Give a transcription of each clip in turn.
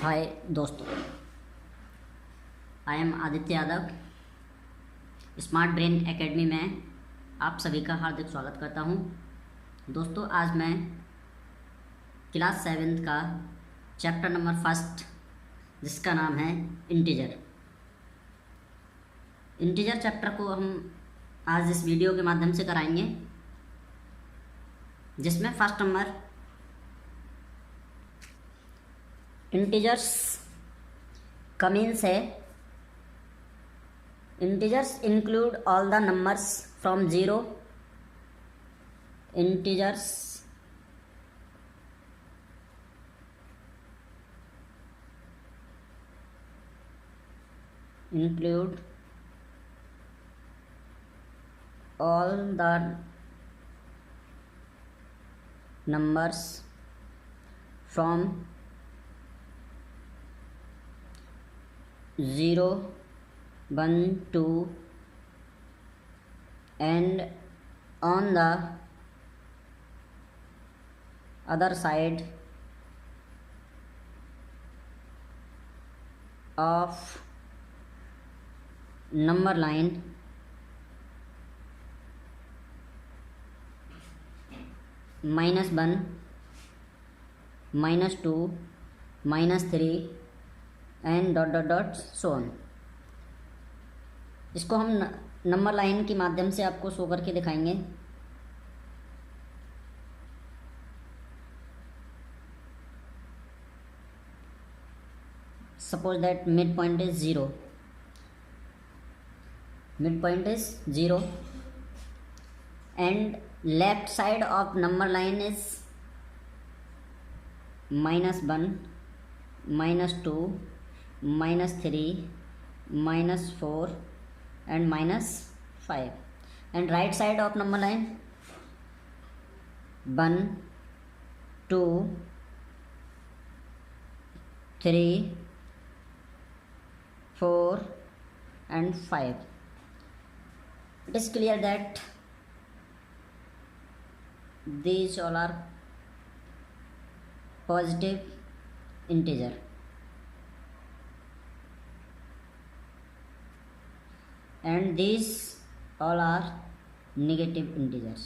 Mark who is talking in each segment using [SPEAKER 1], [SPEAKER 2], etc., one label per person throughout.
[SPEAKER 1] हाय दोस्तों, I am Aditya Yadav. Smart brain academy में आप सभी का हार्दिक स्वागत करता हूं। दोस्तों, आज मैं क्लास 7 का चैप्टर नंबर 1 जिसका नाम है इंटीजर चैप्टर को हम आज इस वीडियो के माध्यम से कराएंगे, जिसमें फर्स्ट नंबर इंटीजर्स का मीन्स है integers include all the numbers from zero. Integers include all the numbers from 0, 1, 2 and on the other side of number line -1, -2, -3 and dot dot dot so on. इसको हम number line के माध्यम से आपको show करके दिखाएंगे। Suppose that mid point is 0, and left side of number line is -1, -2, -3, -4 and -5, and right side of number line 1, 2, 3, 4 and 5. It is clear that these all are positive integer, and these all are negative integers.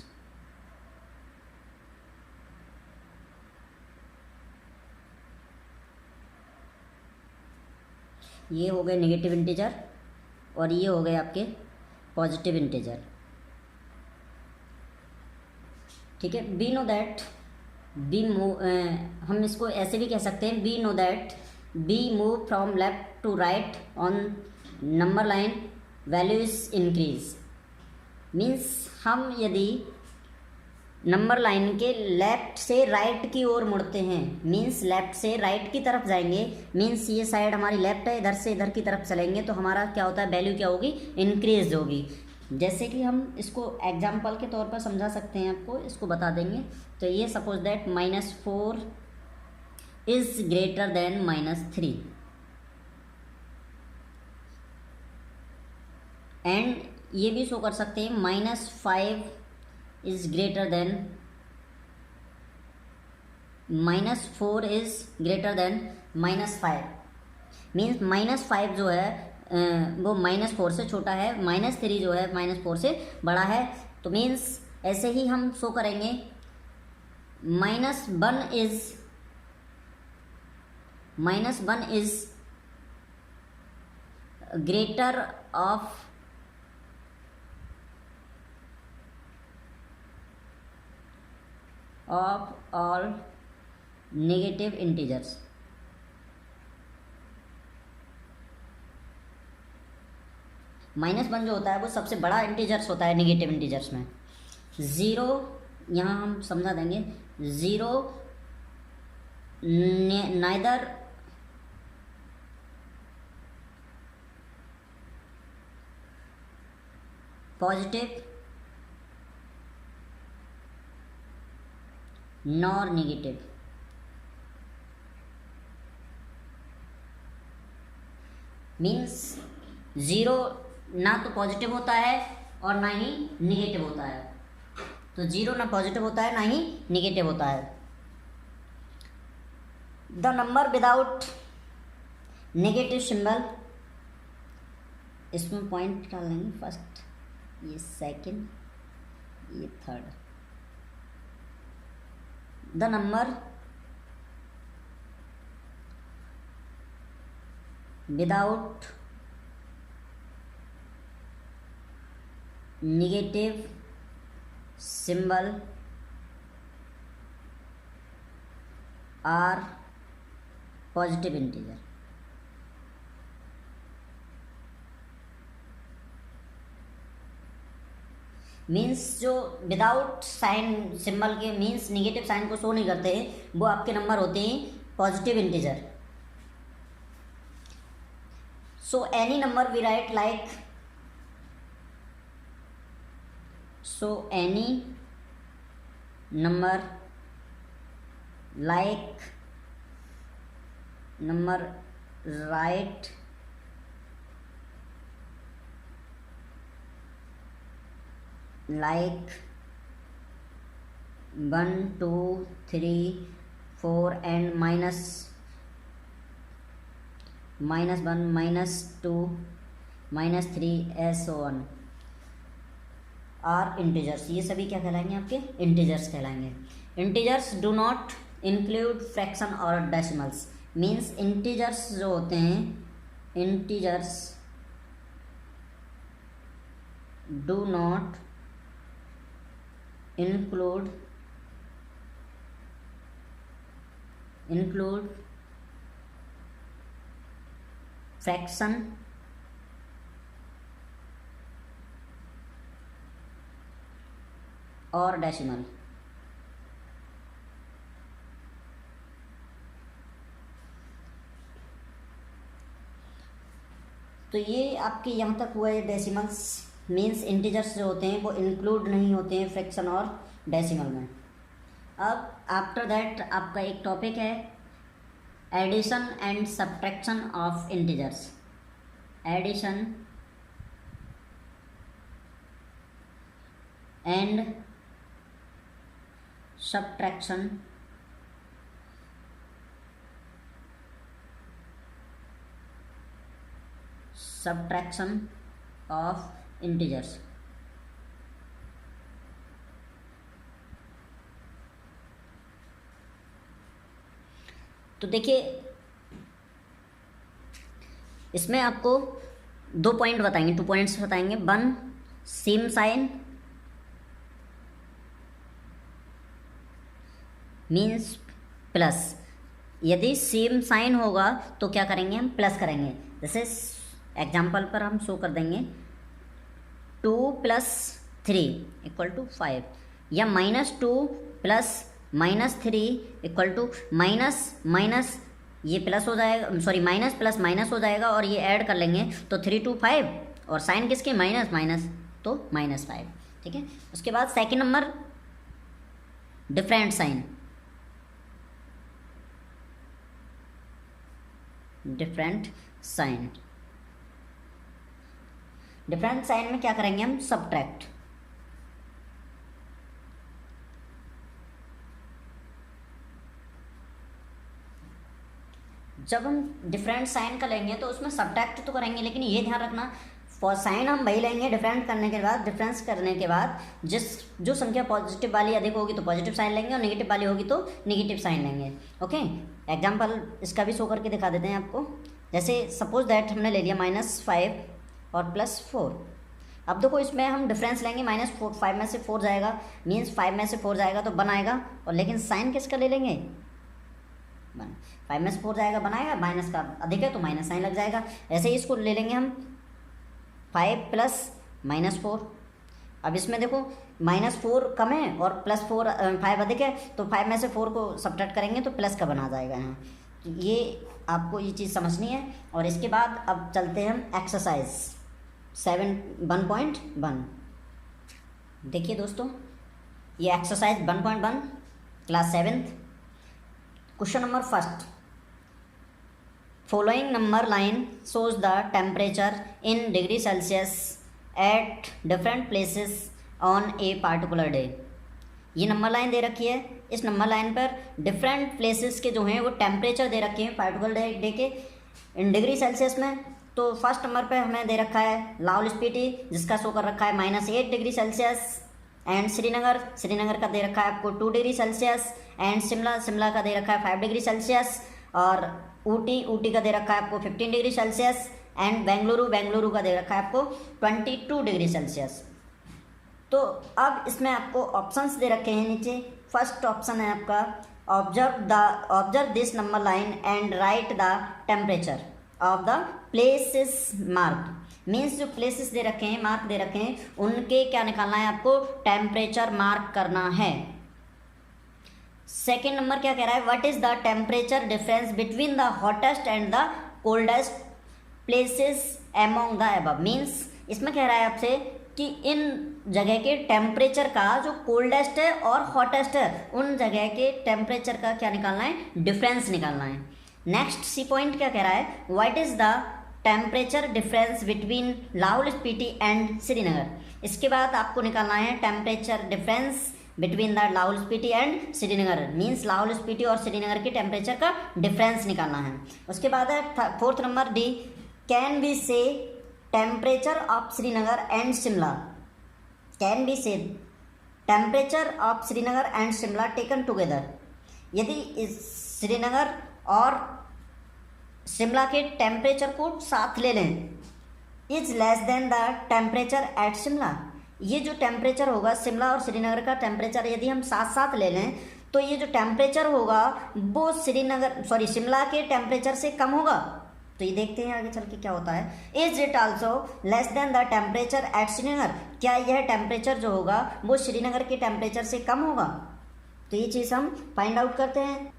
[SPEAKER 1] ये हो गए negative integer और ये हो गए आपके positive integer. ठीक है, वी नो दैट हम इसको ऐसे भी कह सकते हैं, we know that be move from left to right on number line value is increase. Means हम यदि नंबर लाइन के लेफ्ट से राइट की ओर मुड़ते हैं, मीन्स लेफ्ट से राइट की तरफ जाएंगे, मीन्स ये साइड हमारी लेफ्ट है, इधर से इधर की तरफ चलेंगे तो हमारा क्या होता है, वैल्यू क्या होगी, इंक्रीज होगी। जैसे कि हम इसको एग्जाम्पल के तौर पर समझा सकते हैं, आपको इसको बता देंगे। तो ये suppose that -4 is greater than -3, and ये भी शो कर सकते हैं -5 is greater than -4 is greater than -5। Means -5 जो है वो -4 से छोटा है, -3 जो है -4 से बड़ा है। तो मीन्स ऐसे ही हम शो करेंगे -1 is greater of all negative integers। -1 जो होता है वो सबसे बड़ा इंटीजर्स होता है नेगेटिव इंटीजर्स में। 0 यहाँ हम समझा देंगे, 0 neither positive nor negative. Means 0 ना तो पॉजिटिव होता है और ना ही नेगेटिव होता है। तो 0 ना पॉजिटिव होता है ना ही नेगेटिव होता है। The number without negative symbol, इसमें पॉइंट डाल लेंगे, फर्स्ट, ये सेकंड, ये third. The number without negative symbol are positive integer. Means जो विदाउट साइन सिंबल के मीन्स नेगेटिव साइन को शो नहीं करते वो आपके नंबर होते हैं positive integer. So any number we write like, so any number like number right like 1 2 3 4 and minus 1 -2 -3 as so on are integers. ये सभी क्या कहलाएंगे? आपके इंटीजर्स कहलाएंगे। Integers do not include fraction और डेसिमल्स। मीन्स इंटीजर्स जो होते हैं, integers do not include fraction और डेसिमल। तो ये आपके यहाँ तक हुआ है डेसिमल्स। मीन्स इंटीजर्स जो होते हैं वो इंक्लूड नहीं होते हैं फ्रैक्शन और डेसिमल में। अब आफ्टर दैट आपका एक टॉपिक है addition and subtraction of integers. Addition and subtraction of integers. तो देखिए इसमें आपको 2 पॉइंट बताएंगे, 2 पॉइंट्स बताएंगे। 1 सेम साइन मीन्स प्लस। यदि सेम साइन होगा तो क्या करेंगे? हम प्लस करेंगे। जैसे एग्जाम्पल पर हम शो कर देंगे 2 + 3 = 5 या -2 + -3 = माइनस ये प्लस हो जाएगा, सॉरी माइनस प्लस माइनस हो जाएगा और ये ऐड कर लेंगे तो 3 2 5 और साइन किसके? माइनस तो -5। ठीक है। उसके बाद second number different sign. Different sign में क्या करेंगे? हम सब्ट्रैक्ट। जब हम डिफरेंट साइन का लेंगे तो उसमें सब्ट्रैक्ट तो करेंगे, लेकिन ये ध्यान रखना साइन हम वही लेंगे डिफरेंस करने के बाद जो संख्या पॉजिटिव वाली अधिक होगी तो पॉजिटिव साइन लेंगे और नेगेटिव वाली होगी तो नेगेटिव साइन लेंगे। ओके, एग्जाम्पल इसका भी शो करके दिखा देते हैं आपको। जैसे सपोज दैट हमने ले लिया -5 और +4। अब देखो इसमें हम डिफरेंस लेंगे, -5 में से 4 जाएगा, मीन्स 5 में से 4 जाएगा तो 1 आएगा, और लेकिन साइन किसका ले लेंगे? 1। 5 में से 4 जाएगा 1 आएगा, माइनस का अधिक है तो माइनस साइन लग जाएगा। ऐसे ही इसको ले लेंगे हम 5 + -4। अब इसमें देखो -4 कम है और +4 5 अधिक है, तो 5 में से 4 को सब्ट्रैक्ट करेंगे तो प्लस का बना जाएगा यहाँ। तो ये आपको ये चीज़ समझनी है। और इसके बाद अब चलते हैं हम एक्सरसाइज 1.1। देखिए दोस्तों, ये exercise 1.1 class 7th। Question number 1, following number line shows the temperature in degree Celsius at different places on a particular day। ये नंबर लाइन दे रखी है। इस नंबर लाइन पर डिफरेंट प्लेसेस के जो हैं वो टेम्परेचर दे रखे हैं पार्टिकुलर डे के। इन डिग्री सेल्सियस में तो फर्स्ट नंबर पे हमें दे रखा है लाहौल स्पीति, जिसका शो कर रखा है -8 डिग्री सेल्सियस। एंड श्रीनगर का दे रखा है आपको 2 डिग्री सेल्सियस। एंड शिमला का दे रखा है 5 डिग्री सेल्सियस। और ऊटी का दे रखा है आपको 15 डिग्री सेल्सियस। एंड बेंगलुरु का दे रखा है आपको 22 डिग्री सेल्सियस। तो अब इसमें आपको ऑप्शंस दे रखे हैं नीचे। फर्स्ट ऑप्शन है आपका observe this number line and write the temperature of the places marked. Means जो प्लेसेस दे रखे हैं, मार्क दे रखे हैं, उनके क्या निकालना है आपको, टेम्परेचर मार्क करना है। सेकेंड नंबर क्या कह रहा है, what is the temperature difference between the hottest and the coldest places among the above. Means इसमें कह रहा है आपसे कि इन जगह के टेम्परेचर का जो कोल्डेस्ट है और हॉटेस्ट है, उन जगह के टेम्परेचर का क्या निकालना है, डिफरेंस निकालना है। नेक्स्ट सी पॉइंट क्या कह रहा है, what is the temperature difference between Lahaul Spiti and Srinagar. इसके बाद आपको निकालना है temperature difference between the Lahaul Spiti and Srinagar. Means Lahaul Spiti और श्रीनगर के टेम्परेचर का डिफरेंस निकालना है। उसके बाद है fourth number D, can be say temperature of Srinagar and Shimla. Can be say temperature of Srinagar and Shimla taken together. यदि इस श्रीनगर और शिमला के टेम्परेचर को साथ ले लें, is less than the temperature at Shimla. ये जो टेम्परेचर होगा शिमला और श्रीनगर का टेम्परेचर यदि हम साथ साथ ले लें, तो ये जो टेम्परेचर होगा वो शिमला के टेम्परेचर से कम होगा। तो ये देखते हैं आगे चल के क्या होता है। Is it also less than the temperature eight Srinagar. क्या यह टेम्परेचर जो होगा वो श्रीनगर के टेम्परेचर से कम होगा। तो ये चीज़ हम फाइंड आउट करते हैं।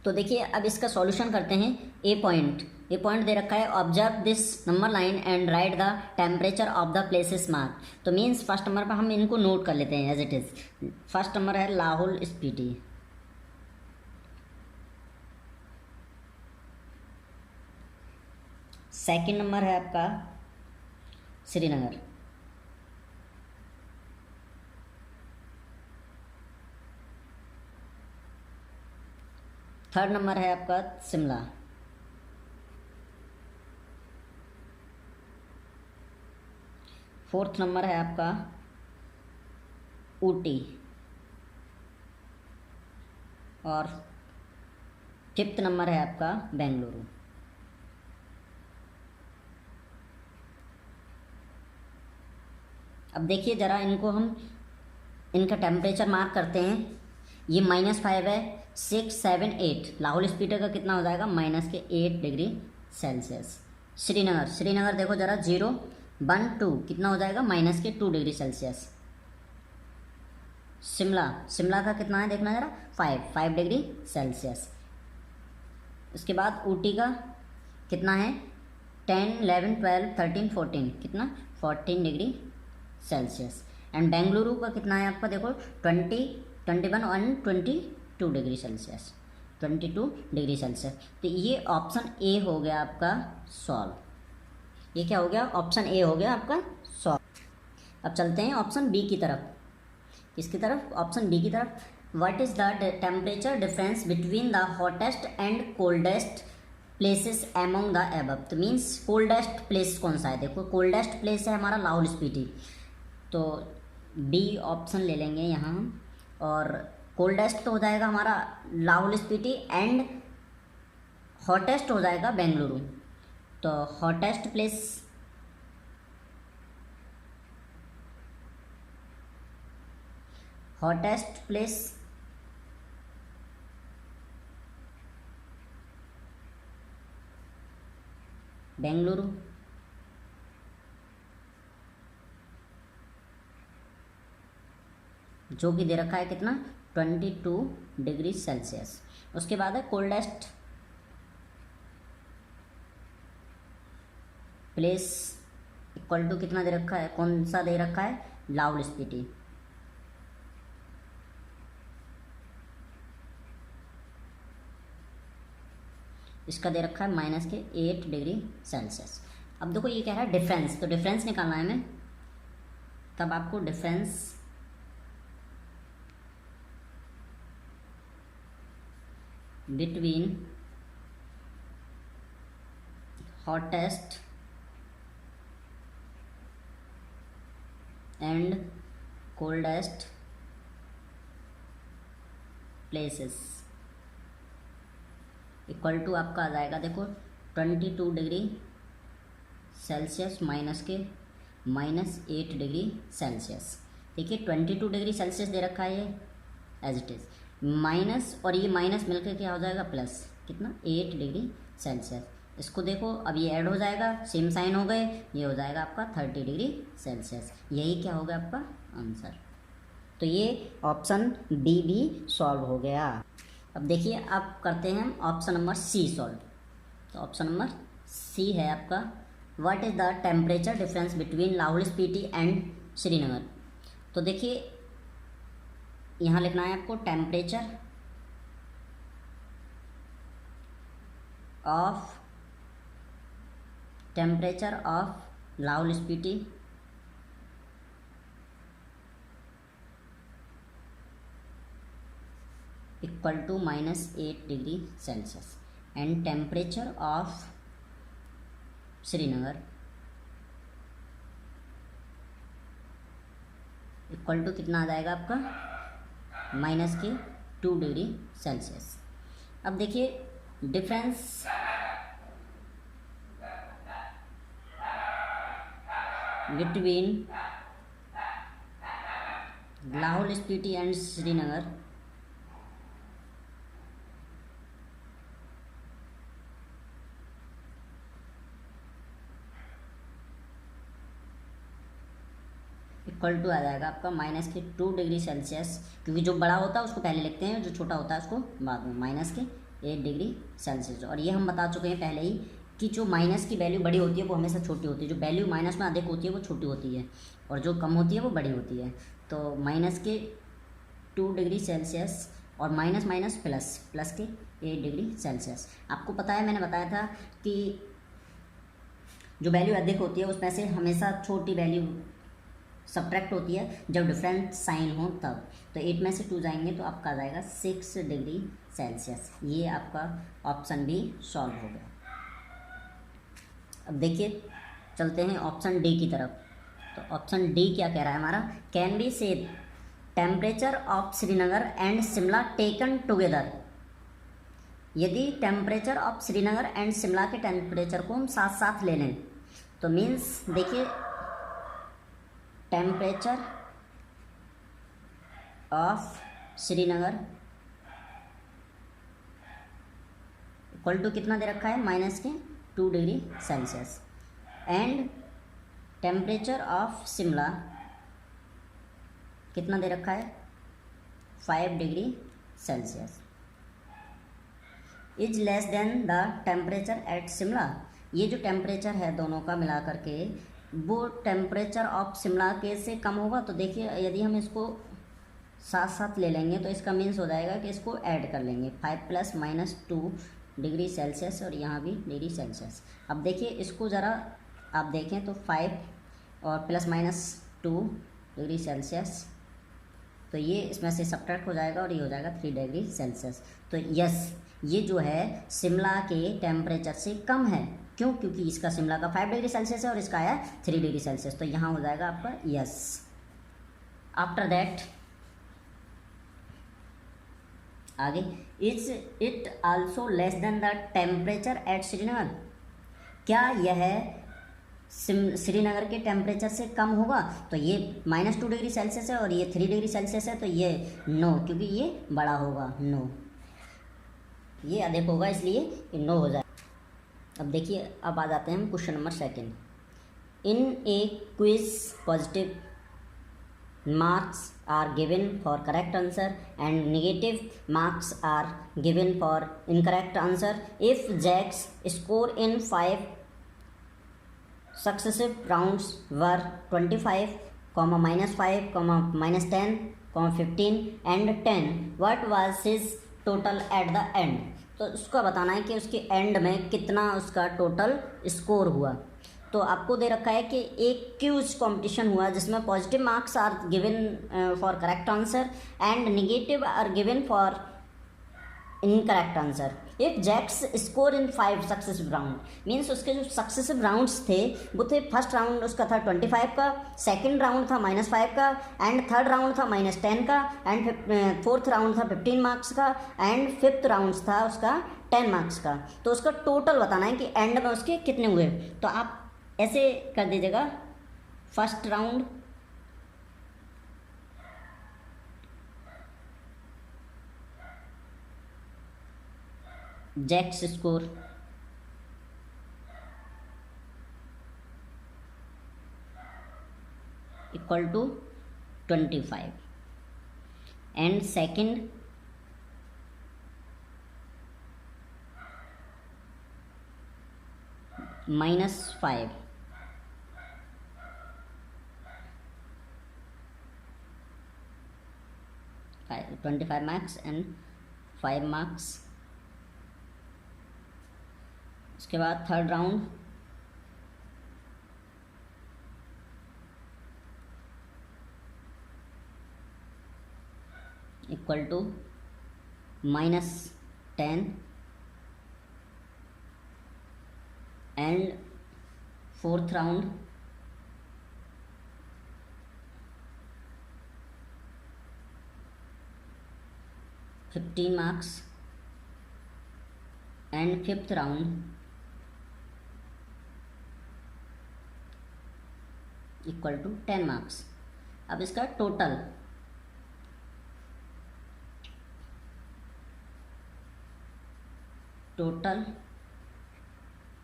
[SPEAKER 1] तो देखिए अब इसका सॉल्यूशन करते हैं। ए पॉइंट दे रखा है, observe this number line and write the temperature of the places mark. तो मीन्स फर्स्ट नंबर पर हम इनको नोट कर लेते हैं as it is. First number है लाहौल स्पीति, सेकंड नंबर है आपका श्रीनगर, थर्ड नंबर है आपका शिमला, फोर्थ नंबर है आपका ऊटी, और फिफ्थ नंबर है आपका बेंगलुरु। अब देखिए ज़रा इनको हम इनका टेम्परेचर मार्क करते हैं। ये -5 है, 6, 7, 8। लाहौल स्पीति का कितना हो जाएगा, -8 डिग्री सेल्सियस। श्रीनगर देखो ज़रा 0, 1, 2 कितना हो जाएगा, -2 डिग्री सेल्सियस। शिमला का कितना है देखना ज़रा, 5 डिग्री सेल्सियस। उसके बाद ऊटी का कितना है, 10, 11, 12, 13, 14 कितना, 14 डिग्री सेल्सियस। एंड बेंगलुरु का कितना है आपका देखो, 20, 21 और 22 डिग्री सेल्सियस, 22 डिग्री सेल्सियस। तो ये ऑप्शन ए हो गया आपका सॉल्व। ये क्या हो गया, ऑप्शन ए हो गया आपका सॉल्व। अब चलते हैं ऑप्शन बी की तरफ। किसकी तरफ, ऑप्शन बी की तरफ। What is the temperature difference between the hottest and coldest places among the above. तो मीन्स कोल्डेस्ट प्लेस कौन सा है, देखो कोल्डेस्ट प्लेस है हमारा लाहौल स्पीति, तो बी ऑप्शन ले लेंगे यहाँ हम। और कोल्डेस्ट हो जाएगा हमारा लाहौल स्पीति एंड हॉटेस्ट हो जाएगा बेंगलुरु। तो हॉटेस्ट प्लेस बेंगलुरु, जो कि दे रखा है कितना, 22 डिग्री सेल्सियस। उसके बाद है कोल्डेस्ट प्लेस इक्वल टू कितना दे रखा है, कौन सा दे रखा है, लाहौल स्पीति। इसका दे रखा है -8 डिग्री सेल्सियस। अब देखो ये कह रहा है डिफरेंस, तो डिफरेंस निकालना है हमें। तब आपको difference between hottest and coldest places equal to आपका आ जाएगा, देखो 22 डिग्री सेल्सियस माइनस के -8 डिग्री सेल्सियस। देखिए 22 डिग्री सेल्सियस दे रखा है ये एज इट इज़, माइनस और ये माइनस मिलकर क्या हो जाएगा प्लस, कितना 8 डिग्री सेल्सियस। इसको देखो अब ये ऐड हो जाएगा, सेम साइन हो गए, ये हो जाएगा आपका 30 डिग्री सेल्सियस। यही क्या होगा आपका आंसर। तो ये ऑप्शन बी भी सॉल्व हो गया। अब देखिए अब करते हैं हम ऑप्शन नंबर सी सॉल्व। तो ऑप्शन नंबर सी है आपका, what is the temperature difference between Lahaul Spiti and Srinagar. तो देखिए यहाँ लिखना है आपको temperature of Lahaul Spiti equal to -8 degree Celsius and temperature of Srinagar equal to कितना आ जाएगा आपका -2 डिग्री सेल्सियस। अब देखिए difference between Lahaul Spiti and Srinagar equal to आ जाएगा आपका -2 डिग्री सेल्सियस, क्योंकि जो बड़ा होता है उसको पहले लिखते हैं, जो छोटा होता है उसको बाद में, -8 डिग्री सेल्सियस। और ये हम बता चुके हैं पहले ही कि जो माइनस की वैल्यू बड़ी होती है वो हमेशा छोटी होती है, जो वैल्यू माइनस में अधिक होती है वो छोटी होती है, और जो कम होती है वो बड़ी होती है। तो -2 डिग्री सेल्सियस और माइनस माइनस प्लस के 8 डिग्री सेल्सियस। आपको पता है, मैंने बताया था कि जो वैल्यू अधिक होती है उसमें से हमेशा छोटी वैल्यू सब्ट्रैक्ट होती है जब डिफरेंट साइन हो तब। तो 8 में से 2 जाएंगे तो आपका आ जाएगा 6 डिग्री सेल्सियस। ये आपका ऑप्शन भी सॉल्व हो गया। अब देखिए चलते हैं ऑप्शन डी की तरफ। तो ऑप्शन डी क्या कह रहा है हमारा, can be say temperature of Srinagar and Shimla taken together. यदि temperature of Srinagar and Shimla के टेम्परेचर को हम साथ साथ ले लें तो मीन्स देखिए temperature of Srinagar equal to कितना दे रखा है -2 degree Celsius and temperature of Shimla कितना दे रखा है 5 degree Celsius is less than the temperature at Shimla. ये जो टेम्परेचर है दोनों का मिला करके वो टेम्परेचर ऑफ शिमला के से कम होगा। तो देखिए यदि हम इसको साथ साथ ले लेंगे तो इसका मीन्स हो जाएगा कि इसको ऐड कर लेंगे 5 + -2 डिग्री सेल्सियस और यहाँ भी डिग्री सेल्सियस। अब देखिए इसको ज़रा आप देखें तो 5 और +-2 डिग्री सेल्सियस, तो ये इसमें से सब्ट्रैक्ट हो जाएगा और ये हो जाएगा 3 डिग्री सेल्सियस। तो यस, ये जो है शिमला के टेम्परेचर से कम है। क्यों? क्योंकि इसका शिमला का 5 डिग्री सेल्सियस है और इसका आया 3 डिग्री सेल्सियस। तो यहाँ हो जाएगा आपका यस। आफ्टर दैट आगे, is it also less than the temperature eight Srinagar. क्या यह श्रीनगर के टेम्परेचर से कम होगा? तो ये -2 डिग्री सेल्सियस है और ये 3 डिग्री सेल्सियस है, तो ये नो, क्योंकि ये बड़ा होगा, नो। ये अधिक होगा इसलिए नो हो जाए। अब देखिए अब आ जाते हैं हम question number 2। In A quiz positive marks are given for correct answer and negative marks are given for incorrect answer. If Jack's score in 5 successive rounds were 25, -5, -10, -15 and 10, what was his total at the end? तो उसका बताना है कि उसके and में कितना उसका total score हुआ। तो आपको दे रखा है कि एक क्विज कंपटीशन हुआ जिसमें positive marks are given for correct answer and negative are given for incorrect answer. If Jack's score in 5 successive round, means उसके जो सक्सेसिव राउंड्स थे वो थे, फर्स्ट राउंड उसका था 25 का, सेकंड राउंड था -5 का, एंड थर्ड राउंड था -10 का, एंड फोर्थ राउंड था 15 मार्क्स का, एंड फिफ्थ राउंड था उसका 10 मार्क्स का। तो उसका टोटल बताना है कि एंड में उसके कितने हुए। तो आप ऐसे कर दीजिएगा, first round Jack's score equal to 25, and second -5, -25 marks and 5 marks. उसके बाद third round equal to -10, and fourth round -15 marks, and fifth round equal to 10 marks. अब इसका total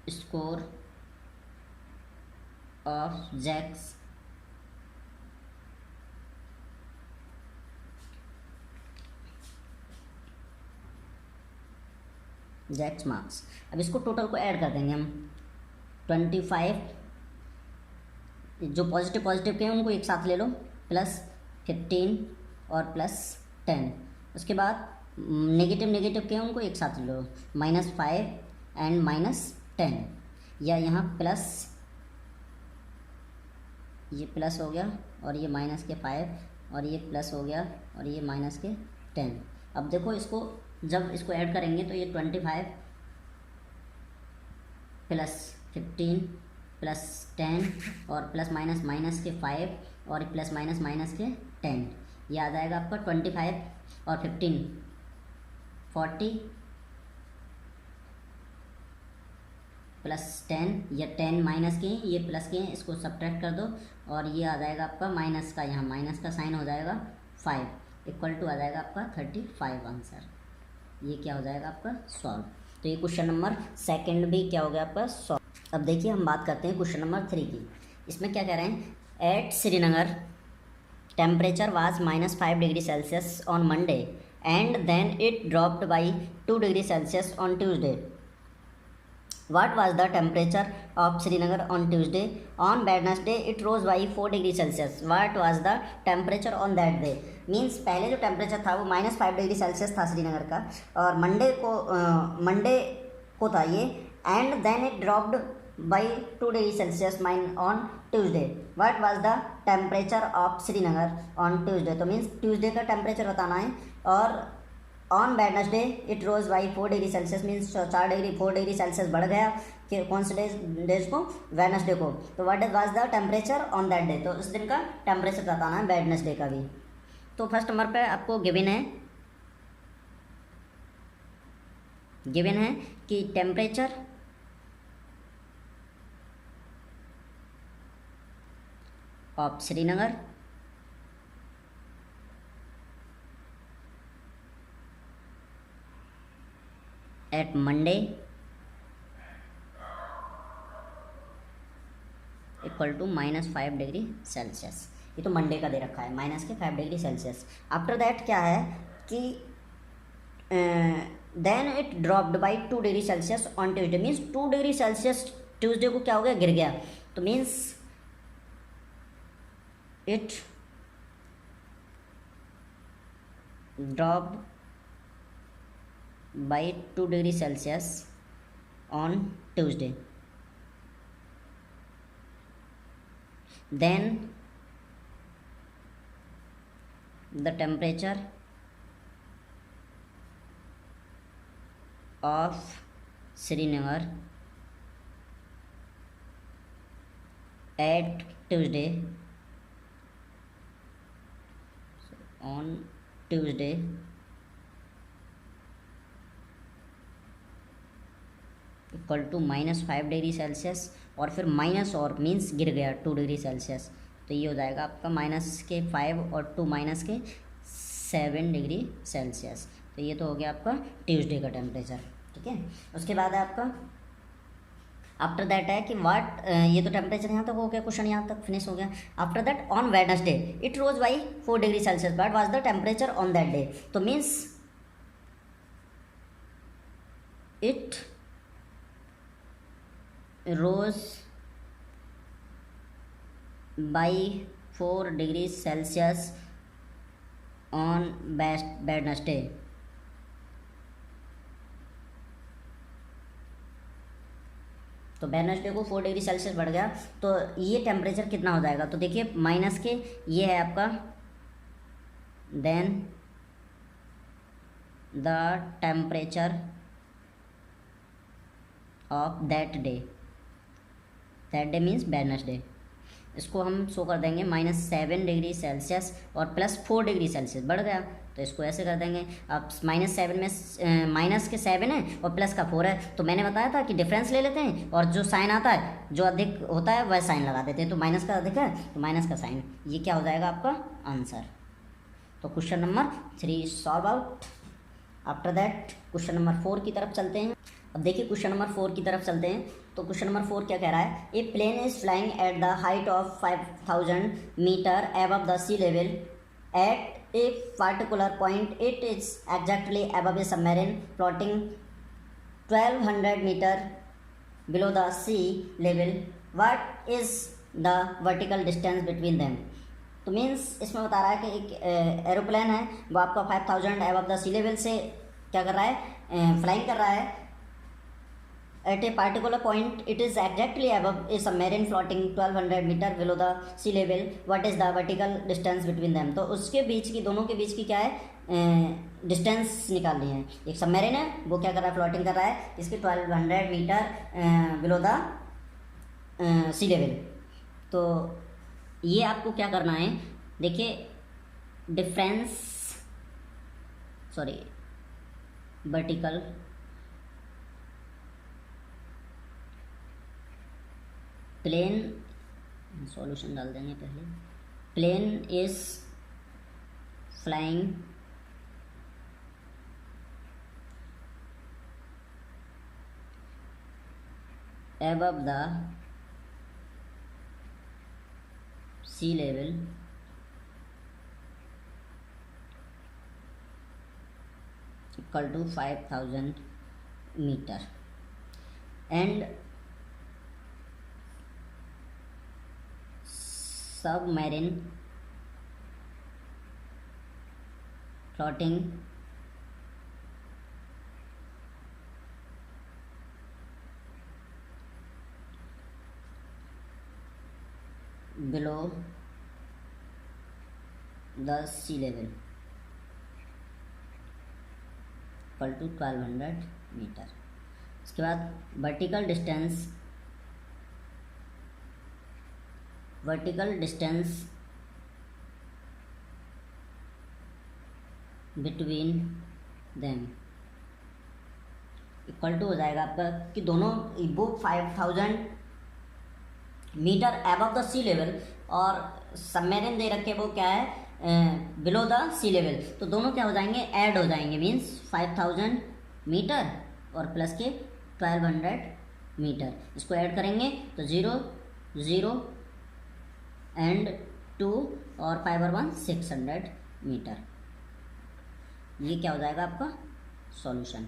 [SPEAKER 1] score of Jack's marks. अब इसको टोटल को add कर देंगे हम। 25 जो पॉजिटिव के हैं उनको एक साथ ले लो, +15 और +10। उसके बाद नेगेटिव के हैं उनको एक साथ ले लो, -5 एंड -10, या यहाँ प्लस, ये प्लस हो गया और ये -5, और ये प्लस हो गया और ये -10। अब देखो इसको जब इसको ऐड करेंगे तो ये 25 +15 +10 और +- और +- 10, ये आ जाएगा आपका 25 और 15 40 +10, ये 10 माइनस के हैं, ये प्लस के हैं, इसको सब्ट्रैक्ट कर दो और ये आ जाएगा आपका माइनस का, यहाँ माइनस का साइन हो जाएगा 5 इक्वल टू आ जाएगा आपका 35 आंसर। ये क्या हो जाएगा आपका सॉल्व। तो ये क्वेश्चन नंबर सेकंड भी क्या हो गया आपका सॉल्व। अब देखिए हम बात करते हैं क्वेश्चन नंबर 3 की। इसमें क्या कह रहे हैं, at Srinagar temperature was -5 degree Celsius on Monday and then it dropped by 2 degree Celsius on Tuesday. What was the temperature of Srinagar on Tuesday? On Wednesday, it rose by 4 degree Celsius. What was the temperature on that day? Means पहले जो temperature था वो -5 degree Celsius था श्रीनगर का, और Monday को था ये, and then it dropped by 2 degree Celsius on Tuesday. What was the temperature of Srinagar on Tuesday? तो मीन्स ट्यूसडे का टेम्परेचर बताना है, और on Wednesday it rose by 4 degree Celsius, means 4 degree Celsius बढ़ गया कि कौन से डेज को, वेडनेसडे को। तो what was the temperature on that day? तो उस दिन का टेम्परेचर बताना है वेडनेसडे का भी। तो फर्स्ट नंबर पे आपको गिवन है कि temperature of Srinagar at Monday equal to -5 degree Celsius. ये तो मंडे का दे रखा है, -5 डिग्री सेल्सियस। आफ्टर दैट क्या है कि then it dropped by 2 degree Celsius on Tuesday, means 2 degree Celsius Tuesday को क्या हो गया, गिर गया। तो means it dropped by 2 degree Celsius on Tuesday. Then the temperature of Srinagar at Tuesday, on Tuesday equal to -5 degree Celsius, और फिर minus और मीन्स गिर गया 2 डिग्री सेल्सियस, तो ये हो जाएगा आपका -5 और 2 -7 डिग्री सेल्सियस। तो ये तो हो गया आपका ट्यूसडे का टेम्परेचर। ठीक है, उसके बाद है आपका आफ्टर दैट है कि वाट, ये तो टेम्परेचर यहाँ तक हो गया, क्वेश्चन यहाँ तक फिनिश हो गया। After that on Wednesday it rose by 4 degree Celsius, but was the temperature on that day, तो means it rose by 4 degrees Celsius on Wednesday। तो वेडनेसडे को 4 डिग्री सेल्सियस बढ़ गया, तो ये टेम्परेचर कितना हो जाएगा, तो देखिए माइनस के ये है आपका, then the temperature of that day means Wednesday, इसको हम शो कर देंगे -7 डिग्री सेल्सियस और +4 डिग्री सेल्सियस बढ़ गया, तो इसको ऐसे कर देंगे। अब -7 में माइनस के 7 है और प्लस का 4 है, तो मैंने बताया था कि डिफरेंस ले लेते हैं और जो साइन आता है, जो अधिक होता है वह साइन लगा देते हैं, तो माइनस का अधिक है तो माइनस का साइन, ये क्या हो जाएगा आपका आंसर। तो question number 3 solve out. After that question number 4 की तरफ चलते हैं। अब देखिए क्वेश्चन नंबर 4 की तरफ चलते हैं, तो क्वेश्चन नंबर 4 क्या कह रहा है, a plane is flying at the height of 5000 metre above the sea level at a particular point, it is exactly above a submarine floating 1200 metre below the sea level, what is the vertical distance between them. तो means इसमें बता रहा है कि एक aeroplane है, वो आपका 5000 एबव द सी लेवल से क्या कर रहा है, फ्लाइंग कर रहा है at a particular point, it is exactly above a submarine floating 1200 meter below the sea level, what is the vertical distance between them। तो उसके बीच की, दोनों के बीच की क्या है, डिस्टेंस निकालनी है। एक सबमरीन है, वो क्या कर रहा है, फ्लोटिंग कर रहा है, इसकी 1200 metre below the sea level. तो ये आपको क्या करना है, देखिए डिफरेंस, वर्टिकल प्लेन, सॉल्यूशन डाल देंगे पहले, plane is flying above the sea level equal to 5000 meter, and submarine floating below the sea level equal to 1200 metre. इसके बाद vertical distance between them equal to हो जाएगा आपका कि दोनों वो 5000 metre above the sea level और submarine दे रखे वो क्या है, बिलो द सी लेवल, तो दोनों क्या हो जाएंगे, ऐड हो जाएंगे, मीन्स 5000 मीटर और प्लस के 1200 मीटर, इसको ऐड करेंगे तो 0 0 एंड 2 और 5 और 1 600 मीटर। ये क्या हो जाएगा आपका सॉल्यूशन।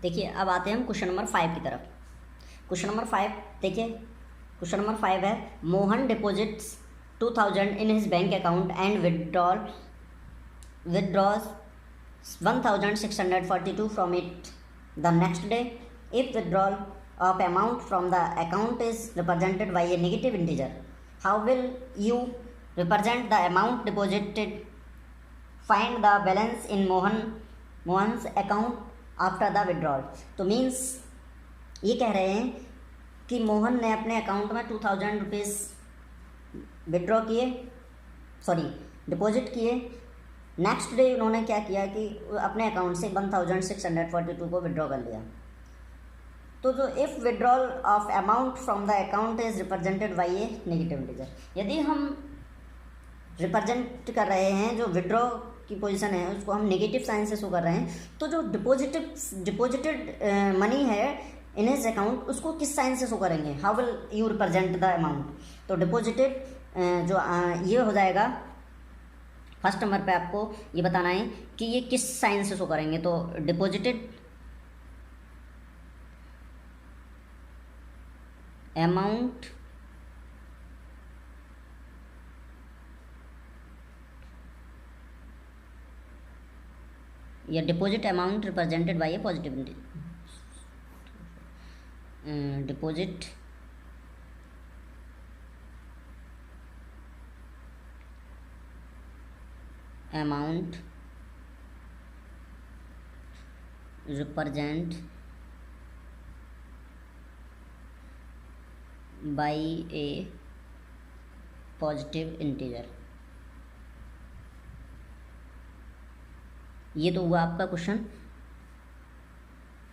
[SPEAKER 1] देखिए अब आते हैं हम क्वेश्चन नंबर 5 की तरफ। क्वेश्चन नंबर 5 देखिए, क्वेश्चन नंबर 5 है, Mohan deposits 2000 in his bank account and withdraws 1642 from it the next day. If withdrawal of amount from the account is represented by a negative integer, how will you represent the amount deposited find the balance in Mohan's account after the withdrawal. तो means ये कह रहे हैं कि मोहन ने अपने account में 2000 rupees withdraw किए, सॉरी डिपॉजिट किए। नेक्स्ट डे उन्होंने क्या किया कि अपने अकाउंट से 1642 को विड्रॉ कर लिया। तो जो if withdrawal of amount from the account is represented by A negative integer, यदि हम रिप्रेजेंट कर रहे हैं जो विड्रॉ की पोजीशन है उसको हम नेगेटिव साइन से शो कर रहे हैं, तो जो डिपॉजिटेड मनी है इन हिज अकाउंट उसको किस साइन से शो करेंगे, how will you represent the amount. तो डिपॉजिटेड जो ये हो जाएगा, फर्स्ट नंबर पे आपको ये बताना है कि ये किस साइन से शो करेंगे। तो डिपॉजिटेड अमाउंट या deposit amount represented by A positive deposit amount represent by A positive integer. ये तो हुआ आपका क्वेश्चन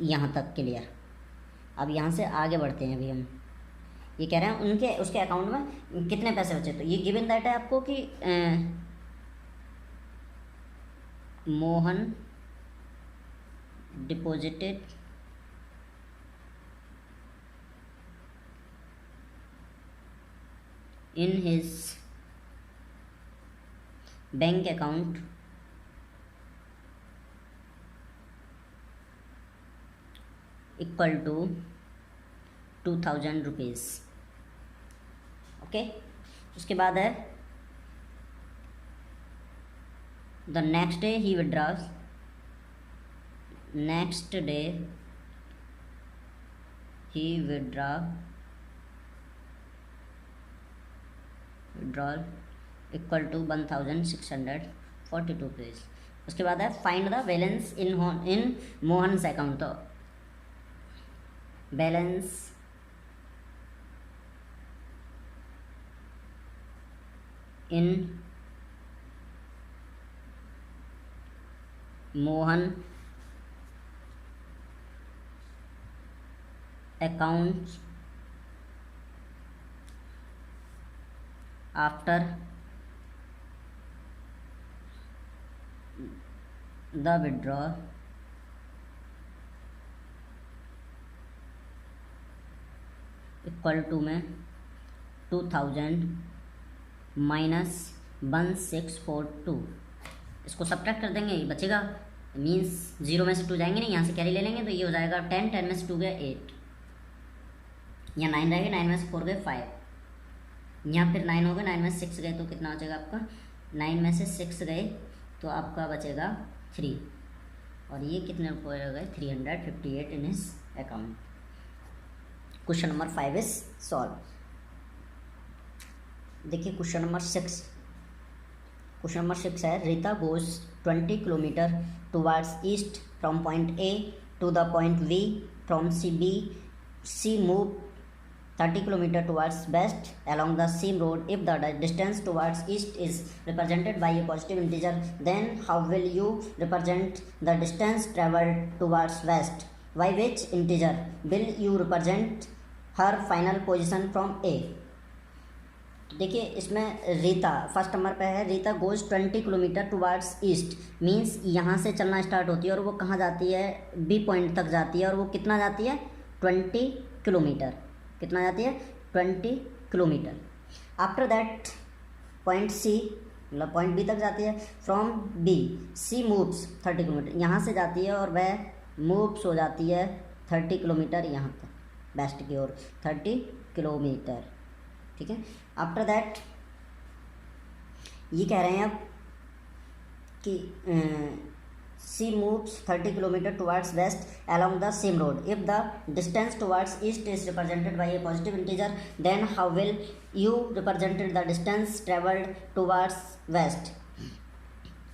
[SPEAKER 1] यहाँ तक क्लियर। अब यहाँ से आगे बढ़ते हैं। अभी हम ये कह रहे हैं उसके अकाउंट में कितने पैसे बचे। तो ये गिवन दैट है आपको कि Mohan deposited in his bank account equal to 2000 rupees. Okay, उसके बाद है द नेक्स्ट डे ही विड्रॉज, नेक्स्ट डे ही विड्रॉल इक्वल टू 1642 रुपीज़। उसके बाद है find the balance in Mohan's account. तो balance in Mohan account after the withdrawal equal to में 2000 माइनस 1642। इसको सब्ट्रैक्ट कर देंगे, ये बचेगा, मीन्स 0 में से 2 जाएंगे नहीं, यहाँ से कैरी ले लेंगे तो ये हो जाएगा 10, 10 में से 2 गए 8, यहाँ 9 रहेगा, 9 में से 4 गए 5, यहाँ फिर 9 हो गए, 9 में से 6 गए तो कितना बचेगा आपका, 9 में से 6 गए तो आपका बचेगा 3, और ये कितने रुपये हो गए 358 in his account. Question number 5 is solve. देखिए क्वेश्चन नंबर 6। क्वेश्चन नंबर 6 है Rita goes 20 kilometre towards east from point A to the point B from C move 30 kilometre towards west along the same road. If the distance towards east is represented by a positive integer, then how will you represent the distance traveled towards west? By which integer will you represent her final position from A? देखिए इसमें Rita first number पे है, Rita goes 20 kilometre towards east, means यहाँ से चलना start होती है और वो कहाँ जाती है, बी पॉइंट तक जाती है, और वो कितना जाती है 20 किलोमीटर, कितना जाती है 20 kilometre. After that point C मतलब पॉइंट बी तक जाती है, from B C moves 30 kilometre, यहाँ से जाती है और वह मूव्स हो जाती है 30 किलोमीटर यहाँ तक वेस्ट की ओर 30 किलोमीटर, ठीक है। आफ्टर दैट ये कह रहे हैं अब कि C moves 30 kilometre towards west along the same road. If the distance towards east is represented by a positive integer, then how will you represent the distance traveled towards west?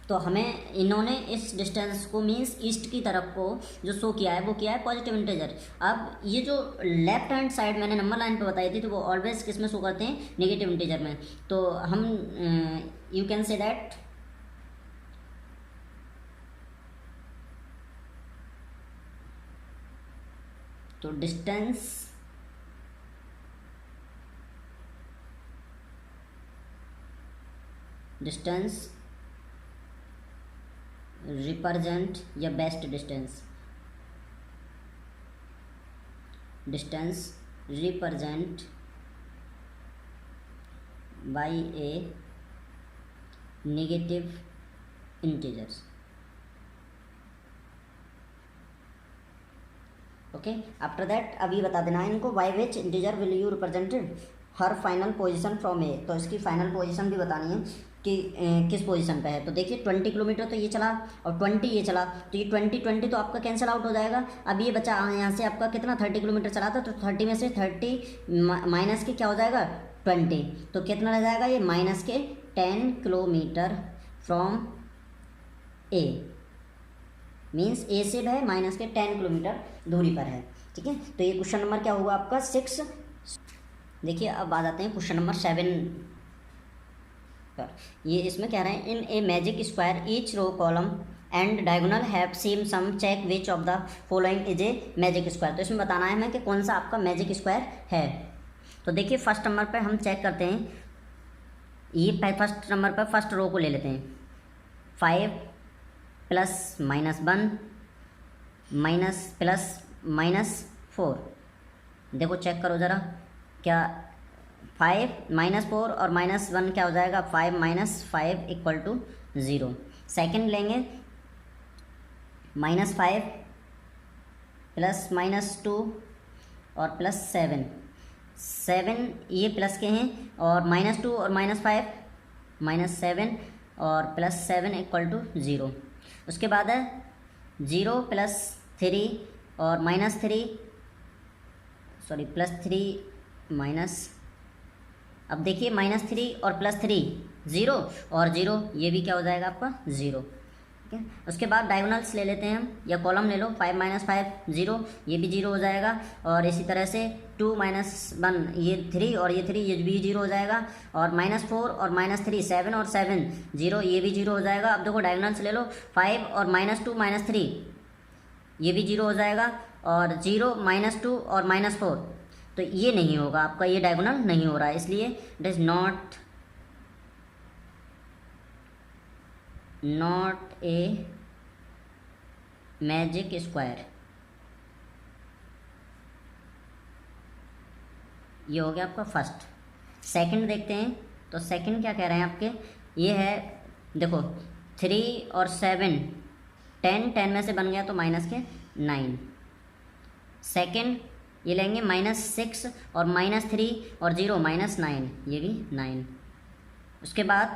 [SPEAKER 1] तो हमें इन्होंने इस डिस्टेंस को means east की तरफ को जो show किया है वो किया है पॉजिटिव इंटीजर। अब ये जो लेफ्ट हैंड साइड मैंने नंबर लाइन पे बताई थी तो वो ऑलवेज किस में शो करते हैं, नेगेटिव इंटीजर में। तो हम यू कैन से दैट तो डिस्टेंस रिप्रेजेंट या west distance represent by a negative integers. Okay, after that अब ये बता देना है इनको by which integer will you represented her final position from A. तो इसकी फाइनल पोजीशन भी बतानी है कि किस पोजीशन पे है। तो देखिए 20 किलोमीटर तो ये चला और 20 ये चला, तो ये 20 तो आपका कैंसिल आउट हो जाएगा। अब ये बचा यहाँ से आपका कितना 30 किलोमीटर चला था, तो 30 में से 30 माइनस के क्या हो जाएगा 20, तो कितना रह जाएगा ये माइनस के 10 किलोमीटर फ्रॉम ए, मीन्स ए से है माइनस के 10 किलोमीटर दूरी पर है। ठीक है, तो ये क्वेश्चन नंबर क्या होगा आपका 6। देखिए अब आ जाते हैं क्वेश्चन नंबर 7 पर। ये इसमें कह रहे हैं in a magic square each row column and diagonal have same sum, check which of the following is a magic square. तो इसमें बताना है हमें कि कौन सा आपका मैजिक स्क्वायर है। तो देखिए फर्स्ट नंबर पर हम चेक करते हैं, ये फर्स्ट नंबर पर फर्स्ट रो को ले लेते हैं। 5 plus minus 1 minus plus minus 4। देखो चेक करो ज़रा, क्या 5 माइनस 4 और माइनस 1 क्या हो जाएगा 5 माइनस 5 इक्वल टू 0। सेकेंड लेंगे -5 प्लस -2 और प्लस 7 ये प्लस के हैं, और -2 और -5 -7 और प्लस 7 इक्वल टू 0। उसके बाद है 0 प्लस 3 और -3 सॉरी प्लस 3 माइनस, अब देखिए -3 और प्लस 3 0 और 0, ये भी क्या हो जाएगा आपका 0। ठीक है, उसके बाद डायगोनल्स ले लेते हैं हम, या कॉलम ले लो 5 - 5 0, ये भी 0 हो जाएगा। और इसी तरह से 2 - 1 ये 3 और ये 3 ये भी 0 हो जाएगा। और -4 और -3 7 और 7 0, ये भी 0 हो जाएगा। अब देखो डायगोनल्स ले लो 5 और -2 -3 ये भी 0 हो जाएगा, और 0 -2 और -4, तो ये नहीं होगा आपका, ये डायगोनल नहीं हो रहा है, इसलिए it is not a magic square. ये हो गया आपका फर्स्ट। सेकंड देखते हैं, तो सेकंड क्या कह रहे हैं आपके, ये है देखो 3 और 7 10 में से बन गया तो माइनस के 9। सेकंड ये लेंगे -6 और -3 और 0 -9, ये भी 9। उसके बाद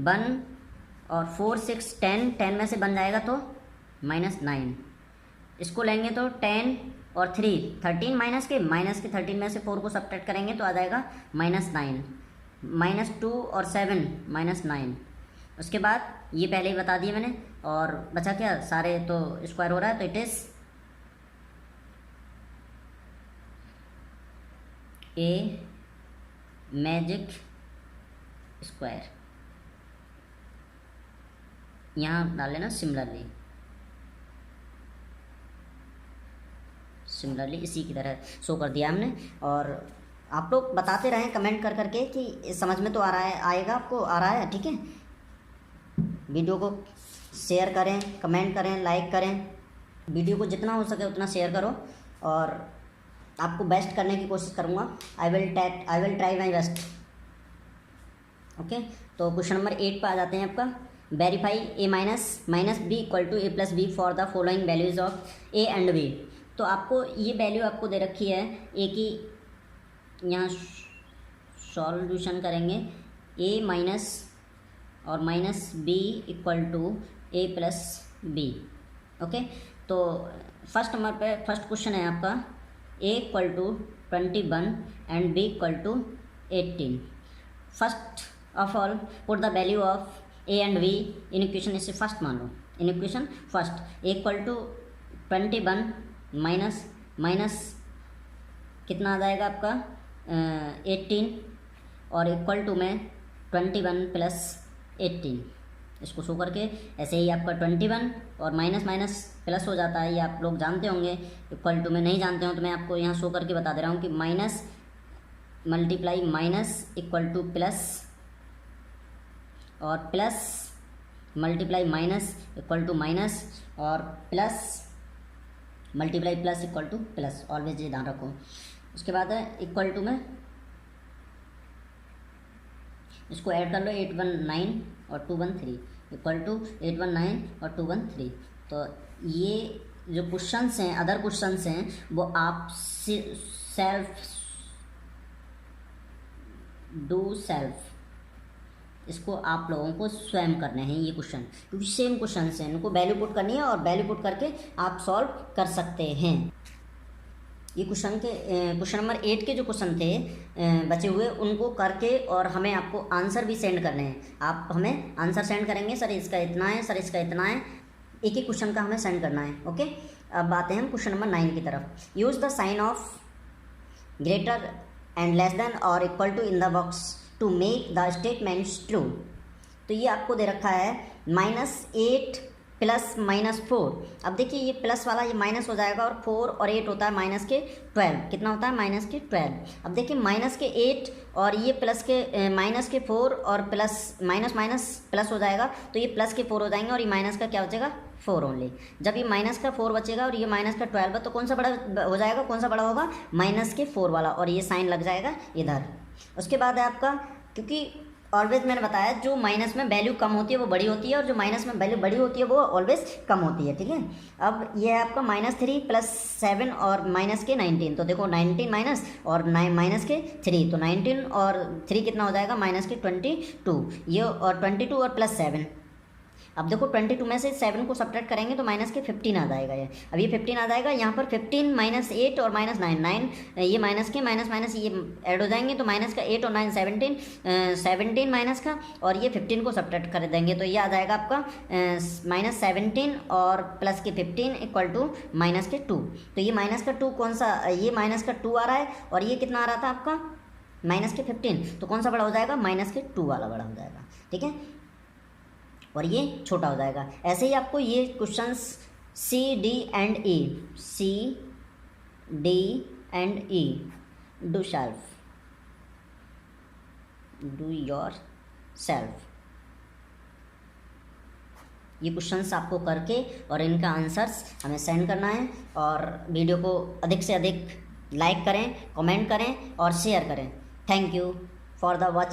[SPEAKER 1] 1 और 4 6 10 में से बन जाएगा तो -9। इसको लेंगे तो 10 और 3 13 माइनस के 13 में से 4 को सब्ट्रैक्ट करेंगे तो आ जाएगा -9। -2 और 7 -9। उसके बाद ये पहले ही बता दिए मैंने, और बचा क्या, सारे तो स्क्वायर हो रहा है, तो it is a magic square. यहाँ डाल लेना सिमिलरली इसी की तरह शो कर दिया हमने। और आप लोग बताते रहें कमेंट कर करके कि समझ में तो आ रहा है, आएगा आपको, आ रहा है। ठीक है, वीडियो को शेयर करें, कमेंट करें, लाइक करें, वीडियो को जितना हो सके उतना शेयर करो, और आपको बेस्ट करने की कोशिश करूँगा। I will try my best. Okay, तो क्वेश्चन नंबर 8 पर आ जाते हैं आपका। Verify a minus b equal to a plus b for the following values of a and b. तो आपको ये वैल्यू आपको दे रखी है ए की, यहाँ सॉल्यूशन करेंगे ए माइनस और minus b equal to a plus b. Okay, तो फर्स्ट नंबर पे फर्स्ट क्वेश्चन है आपका a equal to 21 and b equal to 18। First of all put the value of a and b in equation इसे first मान लो, in equation first equal to 21 minus minus कितना आ जाएगा आपका 18 और इक्वल टू में 21 प्लस 18, इसको शो करके ऐसे ही आपका 21 और माइनस माइनस प्लस हो जाता है, ये आप लोग जानते होंगे। इक्वल टू में नहीं जानते हो तो मैं आपको यहाँ शो करके बता दे रहा हूँ कि minus multiply minus equal to plus और plus multiply minus equal to minus और plus multiply plus equal to plus, always ये ध्यान रखो। उसके बाद है इक्वल टू में इसको ऐड कर लो 819 और 213 इक्वल टू 819 और 213। तो ये जो क्वेश्चंस हैं, अदर क्वेश्चंस हैं, वो आप सेल्फ इसको आप लोगों को स्वयं करने हैं ये क्वेश्चन, क्योंकि सेम क्वेश्चन हैं, इनको वैल्यू पुट करनी है और वैल्यू पुट करके आप सॉल्व कर सकते हैं। ये क्वेश्चन नंबर 8 के जो क्वेश्चन थे बचे हुए, उनको करके और हमें आपको आंसर भी सेंड करने हैं। आप हमें आंसर सेंड करेंगे, सर इसका इतना है, सर इसका इतना है, एक एक क्वेश्चन का हमें सेंड करना है। ओके, अब आते हैं हम क्वेश्चन नंबर 9 की तरफ। Use the sign of greater and less than और equal to in the box to make the statements true. तो ये आपको दे रखा है -8 प्लस -4। अब देखिए ये प्लस वाला ये माइनस हो जाएगा और 4 और 8 होता है माइनस के 12। कितना होता है? माइनस के 12। अब देखिए माइनस के 8 और ये प्लस के माइनस के 4 और प्लस माइनस माइनस प्लस हो जाएगा, तो ये प्लस के 4 हो जाएंगे और ये माइनस का क्या बचेगा? 4 ओनली। जब ये माइनस का 4 बचेगा और ये माइनस का 12 है, तो कौन सा बड़ा हो जाएगा? कौन सा बड़ा होगा? माइनस के 4 वाला, और ये साइन लग जाएगा इधर। उसके बाद है आपका, क्योंकि ऑलवेज मैंने बताया जो माइनस में वैल्यू कम होती है वो बड़ी होती है, और जो माइनस में वैल्यू बड़ी होती है वो ऑलवेज कम होती है। ठीक है, अब ये है आपका -3 प्लस 7 और माइनस के 19। तो देखो 19 माइनस और माइनस के 3, तो 19 और 3 कितना हो जाएगा? माइनस के 22। ये और 22 और प्लस 7। अब देखो 22 में से 7 को सब्ट्रैक्ट करेंगे तो माइनस के 15 आ जाएगा। ये अब ये 15 आ जाएगा, यहाँ पर 15 माइनस 8 और माइनस 9 ये माइनस के माइनस माइनस ये ऐड हो जाएंगे, तो माइनस का 8 और 9 17 माइनस का, और ये 15 को सब्ट्रैक्ट कर देंगे, तो ये आ जाएगा आपका -17 और प्लस के 15 इक्वल टू माइनस के 2। तो ये माइनस का 2 कौन सा? ये माइनस का 2 आ रहा है, और ये कितना आ रहा था आपका? माइनस के 15। तो कौन सा बड़ा हो जाएगा? माइनस के 2 वाला बड़ा हो जाएगा। ठीक है, और ये छोटा हो जाएगा। ऐसे ही आपको ये questions C, D and E do your self, ये क्वेश्चंस आपको करके और इनका आंसर्स हमें सेंड करना है। और वीडियो को अधिक से अधिक लाइक करें, कमेंट करें और शेयर करें। Thank you for the watch.